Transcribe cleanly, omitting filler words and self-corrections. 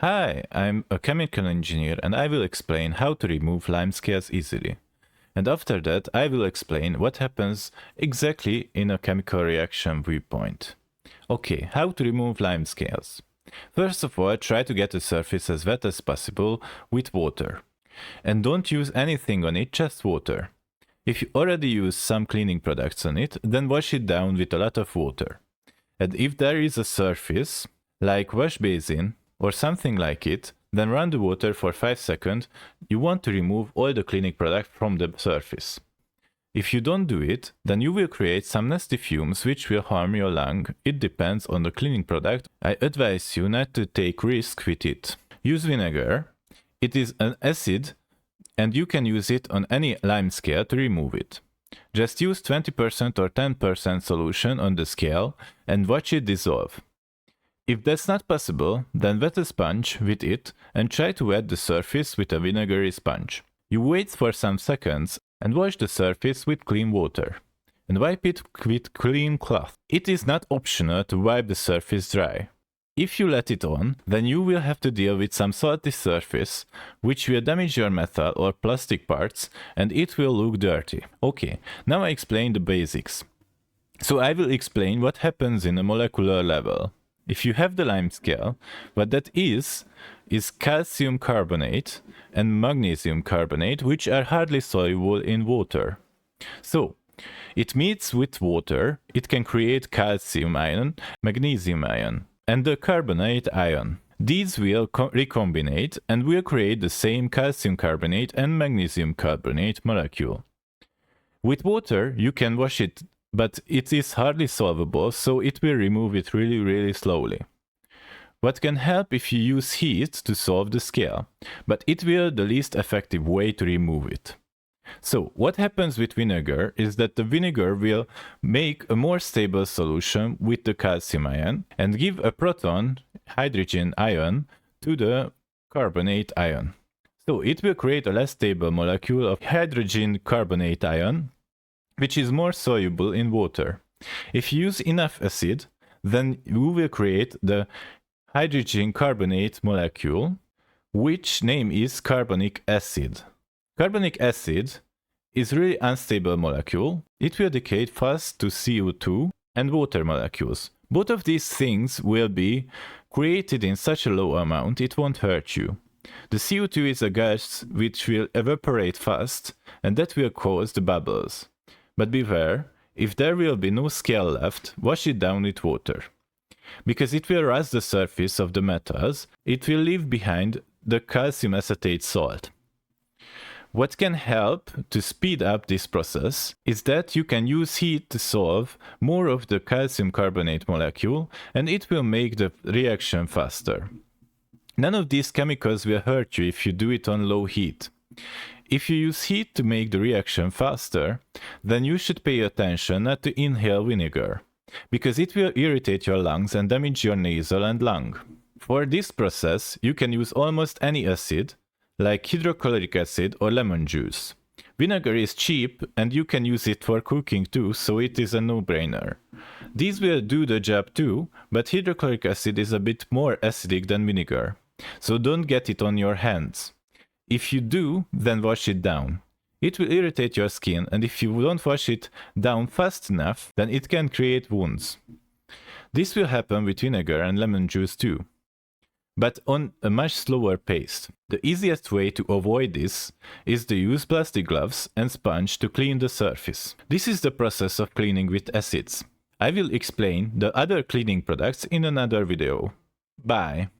Hi, I'm a chemical engineer and I will explain how to remove limescales easily. And after that, I will explain what happens exactly in a chemical reaction viewpoint. Okay, how to remove limescales. First of all, try to get the surface as wet as possible with water. And don't use anything on it, just water. If you already use some cleaning products on it, then wash it down with a lot of water. And if there is a surface, like wash basin, or something like it, then run the water for 5 seconds. You want to remove all the cleaning product from the surface. If you don't do it, then you will create some nasty fumes which will harm your lung. It depends on the cleaning product. I advise you not to take risk with it. Use vinegar. It is an acid and you can use it on any limescale to remove it. Just use 20% or 10% solution on the scale and watch it dissolve. If that's not possible, then wet a sponge with it and try to wet the surface with a vinegary sponge. You wait for some seconds and wash the surface with clean water. And wipe it with clean cloth. It is not optional to wipe the surface dry. If you let it on, then you will have to deal with some salty surface, which will damage your metal or plastic parts, and it will look dirty. Okay, now I explain the basics. So I will explain what happens in a molecular level. If you have the limescale, what that is calcium carbonate and magnesium carbonate, which are hardly soluble in water. So, it meets with water, it can create calcium ion, magnesium ion, and the carbonate ion. These will recombinate and will create the same calcium carbonate and magnesium carbonate molecule. With water, you can wash it, but it is hardly solvable, so it will remove it really slowly. What can help if you use heat to solve the scale, but it will the least effective way to remove it. So what happens with vinegar is that the vinegar will make a more stable solution with the calcium ion and give a proton hydrogen ion to the carbonate ion. So it will create a less stable molecule of hydrogen carbonate ion, which is more soluble in water. If you use enough acid, then you will create the hydrogen carbonate molecule, which name is carbonic acid. Carbonic acid is really unstable molecule. It will decay fast to CO2 and water molecules. Both of these things will be created in such a low amount it won't hurt you. The CO2 is a gas which will evaporate fast and that will cause the bubbles. But beware, if there will be no scale left, wash it down with water. Because it will rust the surface of the metals, it will leave behind the calcium acetate salt. What can help to speed up this process is that you can use heat to solve more of the calcium carbonate molecule, and it will make the reaction faster. None of these chemicals will hurt you if you do it on low heat. If you use heat to make the reaction faster, then you should pay attention not to inhale vinegar, because it will irritate your lungs and damage your nasal and lung. For this process, you can use almost any acid, like hydrochloric acid or lemon juice. Vinegar is cheap and you can use it for cooking too, so it is a no-brainer. These will do the job too, but hydrochloric acid is a bit more acidic than vinegar, so don't get it on your hands. If you do, then wash it down. It will irritate your skin, and if you don't wash it down fast enough, then it can create wounds. This will happen with vinegar and lemon juice too, but on a much slower pace. The easiest way to avoid this is to use plastic gloves and sponge to clean the surface. This is the process of cleaning with acids. I will explain the other cleaning products in another video. Bye!